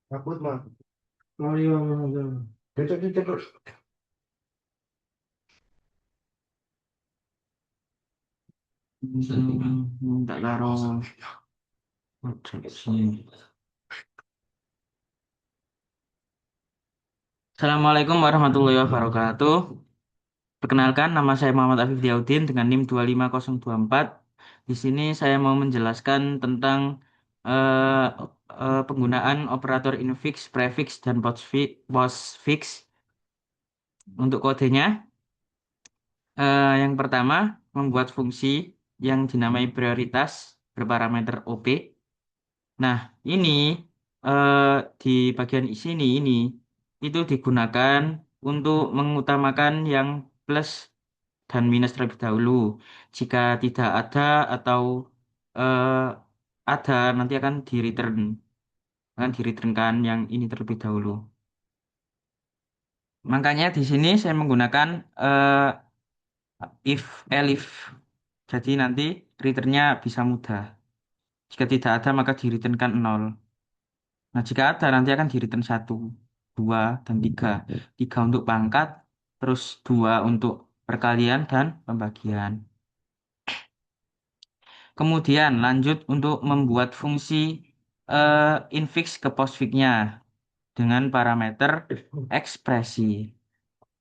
Takut mah. Oh iya, iya. Cek, cek, cek. Tak taruh proteksi. Assalamualaikum warahmatullahi wabarakatuh. Perkenalkan, nama saya Muhammad Afif Diaudin dengan NIM 25024. Di sini saya mau menjelaskan tentang eh, penggunaan operator infix, prefix, dan postfix. Untuk kodenya, yang pertama, membuat fungsi yang dinamai prioritas berparameter OP. Nah, ini eh, di bagian sini ini itu digunakan untuk mengutamakan yang plus dan minus terlebih dahulu. Jika tidak ada atau eh, ada nanti akan di returnkan yang ini terlebih dahulu. Makanya di sini saya menggunakan if elif. Jadi nanti returnnya bisa mudah. Jika tidak ada maka di returnkan 0. Nah, jika ada nanti akan di return 1, 2, dan 3. 3 untuk pangkat, terus 2 untuk perkalian dan pembagian. Kemudian lanjut untuk membuat fungsi infix ke postfix-nya dengan parameter ekspresi.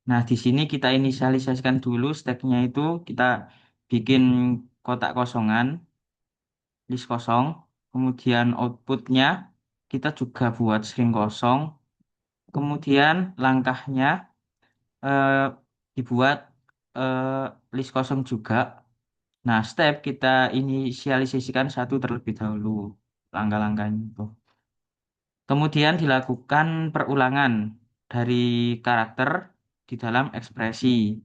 Nah, di sini kita inisialisasikan dulu stack-nya itu kita bikin kotak kosongan, list kosong. Kemudian output-nya kita juga buat string kosong. Kemudian langkahnya eh, dibuat eh, list kosong juga. Nah, step kita inisialisasikan satu terlebih dahulu. Langkah-langkahnya itu. Kemudian dilakukan perulangan dari karakter di dalam ekspresi.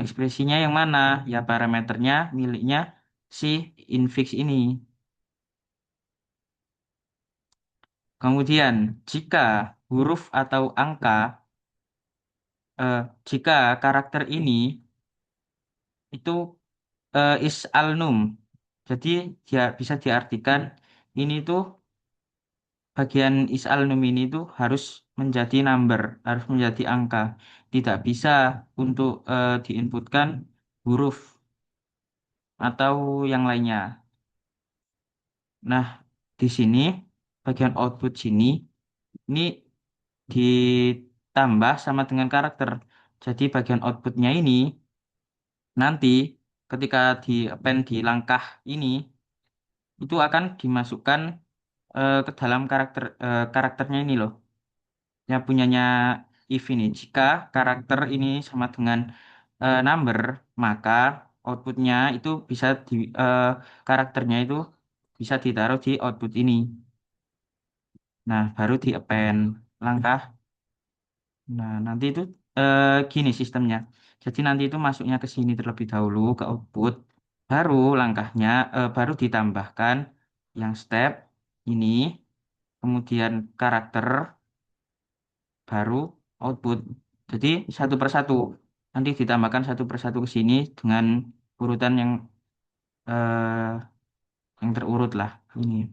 Ekspresinya yang mana? Ya parameternya miliknya si infix ini. Kemudian jika huruf atau angka, eh, jika karakter ini itu is alnum. Jadi dia bisa diartikan ini tuh bagian is alnum ini tuh harus menjadi number, harus menjadi angka. Tidak bisa untuk diinputkan huruf atau yang lainnya. Nah, di sini bagian output sini ini ditambah sama dengan karakter. Jadi bagian outputnya ini nanti ketika di append di langkah ini itu akan dimasukkan ke dalam karakternya ini loh. Yang punyanya if ini. Jika karakter ini sama dengan number, maka outputnya itu bisa karakternya itu bisa ditaruh di output ini. Nah, baru di append langkah. Nah, nanti itu gini sistemnya. Jadi nanti itu masuknya ke sini terlebih dahulu ke output, baru langkahnya baru ditambahkan yang step ini, kemudian karakter, baru output. Jadi satu persatu. Nanti ditambahkan satu persatu ke sini dengan urutan eh, yang terurut lah ini.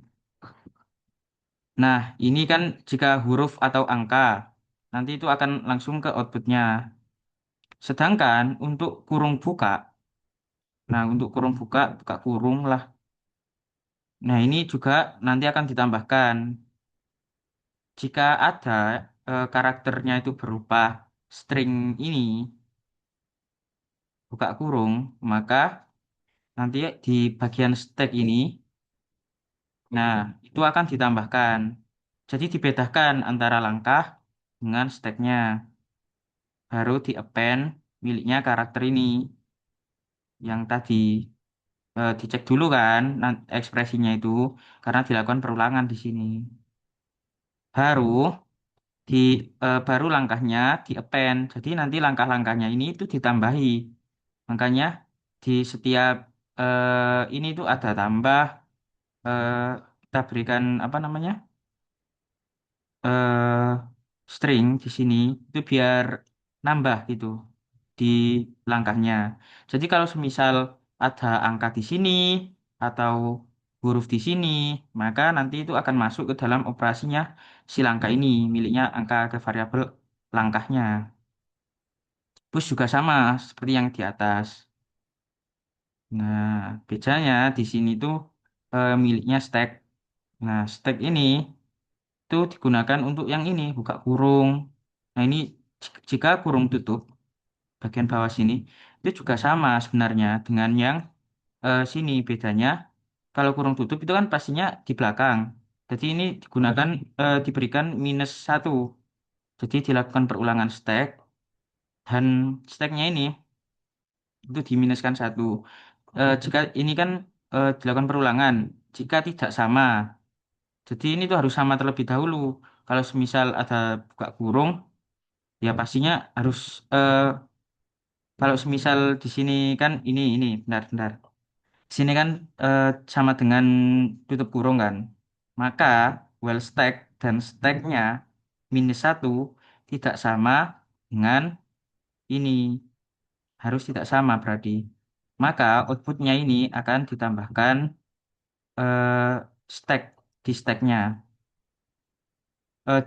Nah, ini kan jika huruf atau angka, nanti itu akan langsung ke outputnya. Sedangkan untuk kurung buka, nah untuk kurung buka, buka kurung lah. Nah, ini juga nanti akan ditambahkan. Jika ada karakternya itu berupa string ini, buka kurung, maka nanti di bagian stack ini, nah itu akan ditambahkan. Jadi dibedakan antara langkah dengan stacknya. Baru di append miliknya karakter ini yang tadi dicek dulu kan ekspresinya itu karena dilakukan perulangan di sini. Baru baru langkahnya di append. Jadi nanti langkah-langkahnya ini itu ditambahi. Makanya di setiap ini itu ada tambah eh, kita berikan apa namanya eh, string di sini itu biar nambah gitu di langkahnya. Jadi kalau semisal ada angka di sini atau huruf di sini, maka nanti itu akan masuk ke dalam operasinya si langkah ini, miliknya angka ke variabel langkahnya. Push juga sama seperti yang di atas. Nah, bedanya di sini tuh miliknya stack. Nah, stack ini itu digunakan untuk yang ini, buka kurung. Nah, ini jika kurung tutup, bagian bawah sini, itu juga sama sebenarnya dengan yang sini. Bedanya, kalau kurung tutup itu kan pastinya di belakang. Jadi ini digunakan, diberikan -1. Jadi dilakukan perulangan stack, dan stacknya ini itu diminuskan 1. Jika ini kan dilakukan perulangan, jika tidak sama. Jadi ini tuh harus sama terlebih dahulu. Kalau semisal ada buka kurung, ya pastinya harus kalau semisal di sini kan ini benar-benar. Di sini kan eh, sama dengan tutup kurung kan. Maka well stack dan stacknya -1 tidak sama dengan ini. Harus tidak sama berarti. Maka outputnya ini akan ditambahkan eh, stack di stacknya.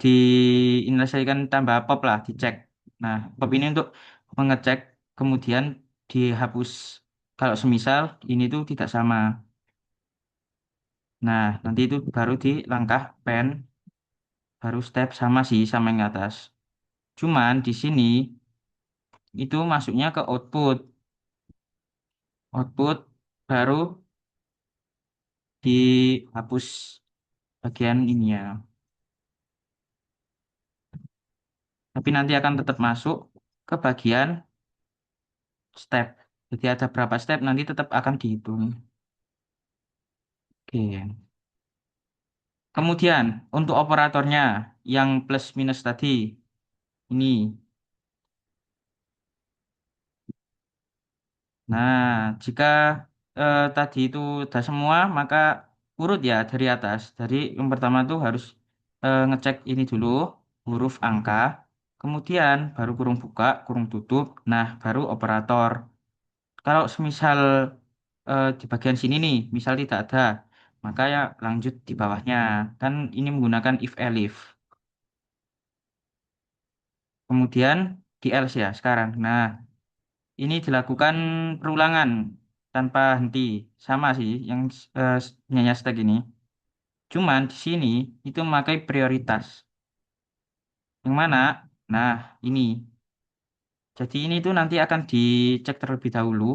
Diinisialikan tambah pop lah, dicek. Nah, pop ini untuk mengecek, kemudian dihapus kalau semisal ini tuh tidak sama. Nah, nanti itu baru di langkah pen, baru step sama sih sama yang atas. Cuman di sini itu masuknya ke output. Output baru dihapus bagian ini ya. Tapi nanti akan tetap masuk ke bagian step. Jadi ada berapa step nanti tetap akan dihitung. Oke. Kemudian untuk operatornya yang plus minus tadi ini. Nah, jika tadi itu sudah semua, maka urut ya dari atas. Dari yang pertama tuh harus ngecek ini dulu, huruf angka. Kemudian baru kurung buka, kurung tutup. Nah, baru operator. Kalau semisal di bagian sini nih, misal tidak ada, maka ya lanjut di bawahnya. Kan ini menggunakan if elif. Kemudian di else ya sekarang. Nah, ini dilakukan perulangan tanpa henti. Sama sih yang punyanya stack ini. Cuman di sini itu memakai prioritas. Yang mana? Nah, ini. Jadi ini tuh nanti akan dicek terlebih dahulu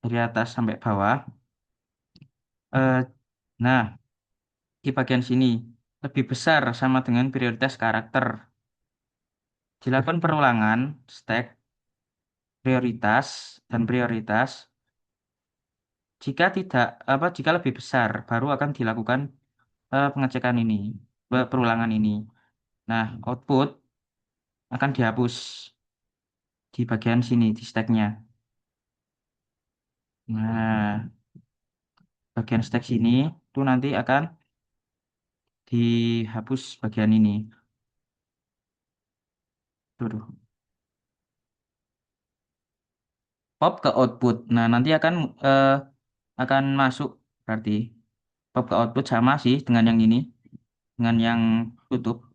dari atas sampai bawah. Eh, nah, di bagian sini lebih besar sama dengan prioritas karakter. Dilakukan perulangan stack prioritas dan prioritas. Jika tidak apa jika lebih besar baru akan dilakukan pengecekan ini, perulangan ini. Nah, output akan dihapus di bagian sini di stacknya. Nah, bagian stack sini itu nanti akan dihapus bagian ini. Tuh, pop ke output. Nah, nanti akan masuk berarti pop ke output sama sih dengan yang ini, dengan yang tutup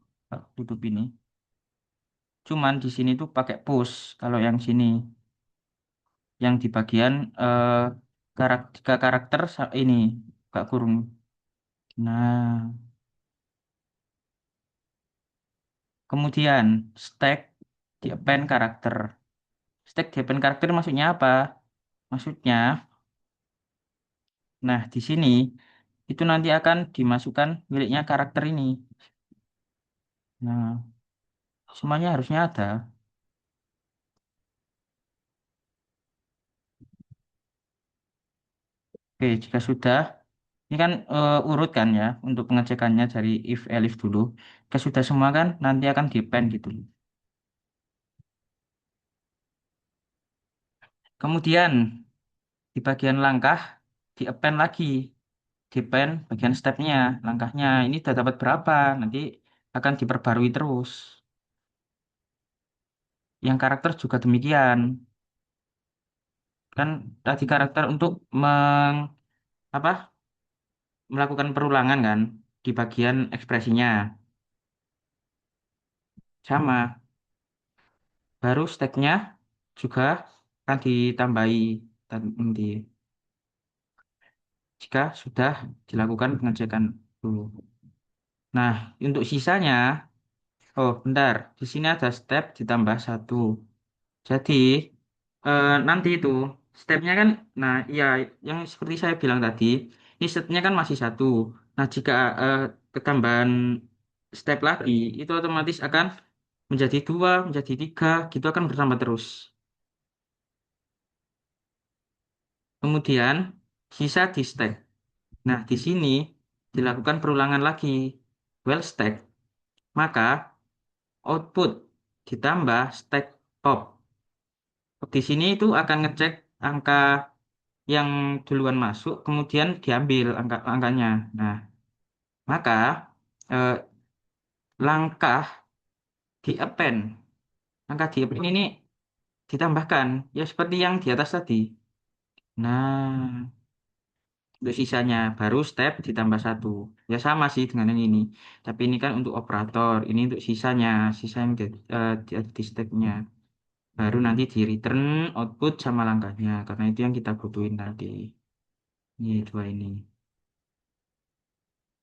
tutup ini. Cuman di sini tuh pakai push kalau yang sini, yang di bagian karakter ini gak kurung. Nah, kemudian stack di append karakter. Stack di append karakter maksudnya apa? Maksudnya, nah di sini itu nanti akan dimasukkan miliknya karakter ini. Nah, semuanya harusnya ada. Oke, jika sudah, ini kan urut kan ya untuk pengecekannya dari if elif dulu. Jika sudah semua kan nanti akan di append gitu. Kemudian di bagian langkah di append lagi, di append bagian stepnya, langkahnya ini sudah dapat berapa, nanti akan diperbarui terus. Yang karakter juga demikian, kan tadi karakter untuk apa? melakukan perulangan kan di bagian ekspresinya. Sama, baru stacknya juga akan ditambahi nanti jika sudah dilakukan pengecekan dulu. Nah, untuk sisanya, oh bentar, di sini ada step ditambah satu. Jadi nanti itu stepnya kan, nah ya yang seperti saya bilang tadi, ini stepnya kan masih satu. Nah jika ketambahan step lagi, itu otomatis akan menjadi dua, menjadi tiga, gitu akan bertambah terus. Kemudian sisa di stack. Nah di sini dilakukan perulangan lagi, well stack. Maka output ditambah stack top. Di sini itu akan ngecek angka yang duluan masuk, kemudian diambil angkanya. Nah, maka eh, langkah di append, langkah di append ini ditambahkan, ya seperti yang di atas tadi. Nah, untuk sisanya baru step ditambah satu. Ya sama sih dengan yang ini. Tapi ini kan untuk operator, ini untuk sisanya, sisa yang di stepnya. Baru nanti di return output sama langkahnya, karena itu yang kita butuhin tadi. Ini dua ini.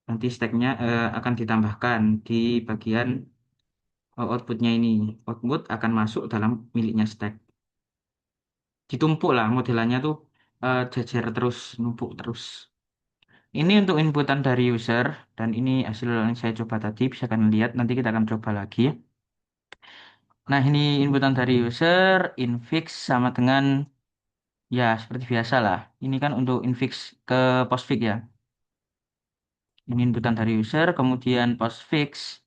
Nanti stacknya akan ditambahkan di bagian outputnya ini. Output akan masuk dalam miliknya stack. Ditumpuk lah modelannya tuh jejer terus, numpuk terus. Ini untuk inputan dari user dan ini hasil yang saya coba tadi bisa kalian lihat. Nanti kita akan coba lagi. Nah ini inputan dari user, infix sama dengan ya seperti biasa lah. Ini kan untuk infix ke postfix ya. Ini inputan dari user, kemudian postfix.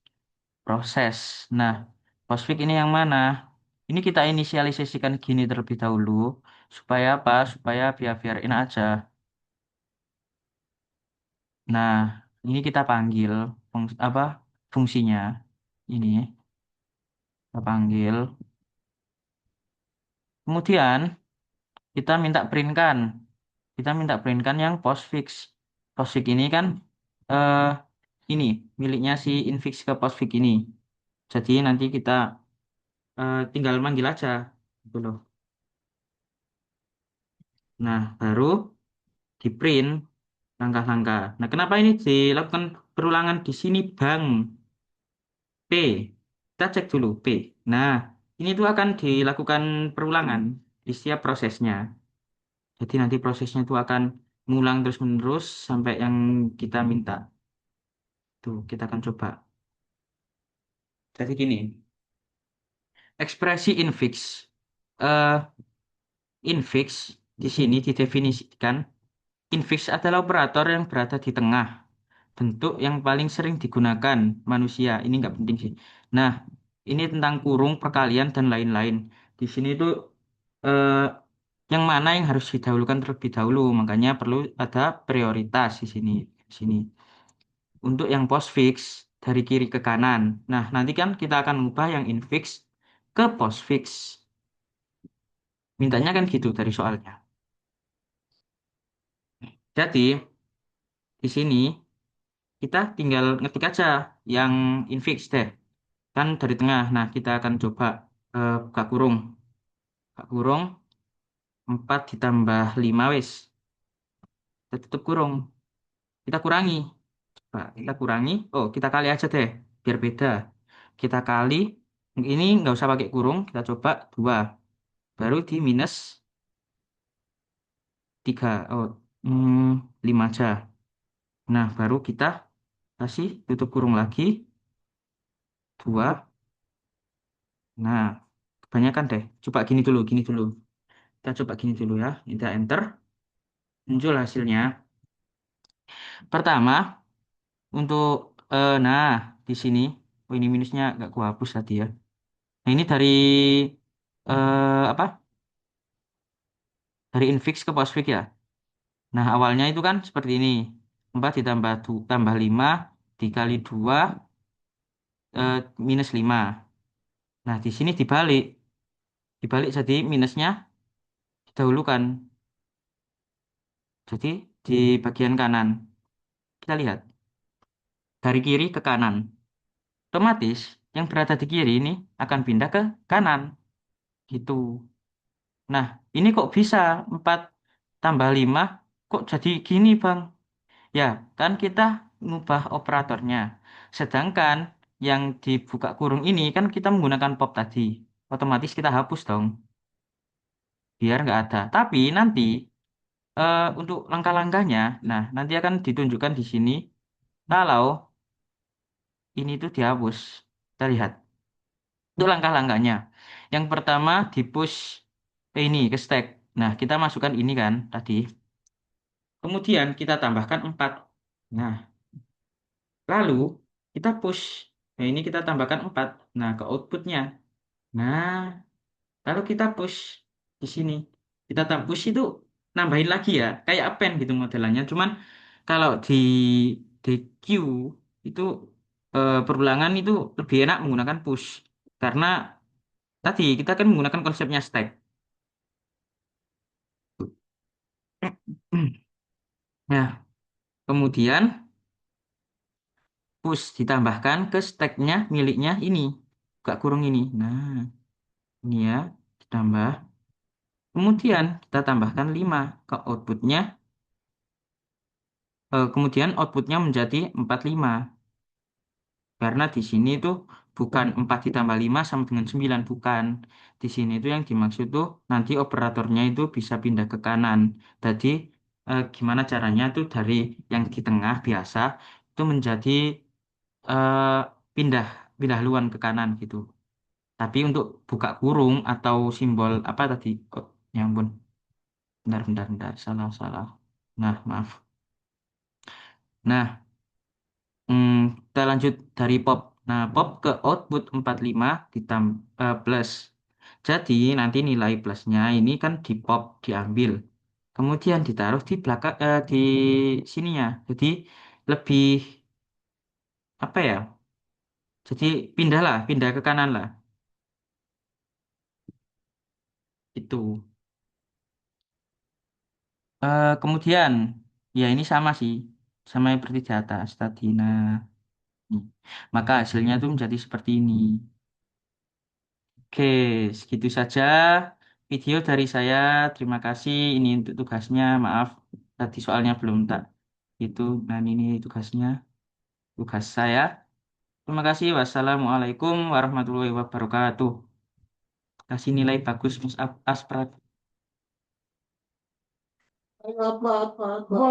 Proses. Nah, postfix ini yang mana? Ini kita inisialisasikan gini terlebih dahulu. Supaya apa? Supaya biar-biarin aja. Nah, ini kita panggil apa fungsinya. Ini kita panggil. Kemudian kita minta printkan. Kita minta printkan yang postfix. Postfix ini kan eh ini miliknya si infix ke postfix ini. Jadi nanti kita tinggal manggil aja. Gitu loh. Nah, baru di print langkah-langkah. Nah, kenapa ini dilakukan perulangan di sini, Bang? P. Kita cek dulu P. Nah, ini tuh akan dilakukan perulangan di setiap prosesnya. Jadi nanti prosesnya itu akan mengulang terus-menerus sampai yang kita minta. Tuh, kita akan coba. Jadi gini, ekspresi infix. Eh, infix di sini didefinisikan. Infix adalah operator yang berada di tengah. Bentuk yang paling sering digunakan manusia. Ini nggak penting sih. Nah, ini tentang kurung, perkalian, dan lain-lain. Di sini tuh eh, yang mana yang harus didahulukan terlebih dahulu. Makanya perlu ada prioritas di sini. Di sini. Untuk yang postfix dari kiri ke kanan. Nah, nanti kan kita akan mengubah yang infix ke postfix. Mintanya kan gitu dari soalnya. Jadi, di sini kita tinggal ngetik aja yang infix deh. Kan dari tengah. Nah, kita akan coba buka kurung. Buka kurung 4 ditambah 5 wis. Kita tutup kurung. Kita kurangi. Coba kita kurangi. Oh, kita kali aja deh. Biar beda. Kita kali. Ini nggak usah pakai kurung. Kita coba 2. Baru di minus 3. Oh, 5 aja. Nah, baru kita kasih tutup kurung lagi. 2. Nah, kebanyakan deh. Coba gini dulu, gini dulu. Kita coba gini dulu ya. Kita enter. Muncul hasilnya. Pertama, untuk nah di sini, oh ini minusnya nggak gua hapus tadi ya. Nah ini dari apa? Dari infix ke postfix ya. Nah awalnya itu kan seperti ini, 4 ditambah tambah 5 dikali 2 minus 5. Nah di sini dibalik, dibalik jadi minusnya didahulukan. Jadi di bagian kanan. kita lihat dari kiri ke kanan. Otomatis yang berada di kiri ini akan pindah ke kanan. Gitu. Nah, ini kok bisa 4 tambah 5 kok jadi gini, Bang? Ya, kan kita ngubah operatornya. Sedangkan yang dibuka kurung ini kan kita menggunakan pop tadi. Otomatis kita hapus dong, biar nggak ada. Tapi nanti untuk langkah-langkahnya, nah nanti akan ditunjukkan di sini kalau ini tuh dihapus. Kita lihat. Itu langkah-langkahnya. Yang pertama di push ini ke stack. Nah, kita masukkan ini kan tadi. Kemudian kita tambahkan 4. Nah, lalu kita push. Nah, ini kita tambahkan 4. Nah, ke outputnya. Nah, lalu kita push di sini. Kita push itu nambahin lagi ya. Kayak append gitu modelannya. Cuman kalau di queue itu perulangan itu lebih enak menggunakan push. Karena tadi kita kan menggunakan konsepnya stack. Nah, kemudian push ditambahkan ke stacknya miliknya ini. Buka kurung ini. Nah, ini ya, ditambah. Kemudian kita tambahkan 5 ke outputnya. Kemudian outputnya menjadi 45. Karena di sini itu bukan 4 ditambah 5 sama dengan 9. Bukan. Di sini itu yang dimaksud tuh nanti operatornya itu bisa pindah ke kanan. Jadi gimana caranya tuh dari yang di tengah biasa itu menjadi eh, pindah pindah haluan ke kanan gitu. Tapi untuk buka kurung atau simbol apa tadi? Oh, ya ampun. Bentar, bentar, bentar. Salah, salah. Nah, maaf. Nah, kita lanjut dari pop. Nah, pop ke output 45 plus. Jadi nanti nilai plusnya ini kan di pop diambil. Kemudian ditaruh di belakang di sininya. Jadi lebih apa ya? Jadi pindah lah, pindah ke kanan lah. Itu. Kemudian ya ini sama sih, sama yang seperti di atas tadi. Nah, nih. Maka hasilnya tuh menjadi seperti ini. Oke, segitu saja video dari saya. Terima kasih. Ini untuk tugasnya. Maaf, tadi soalnya belum tak itu. Nah, ini tugasnya, tugas saya. Terima kasih. Wassalamualaikum warahmatullahi wabarakatuh. Kasih nilai bagus, Mas Asprat. Apa, apa, apa.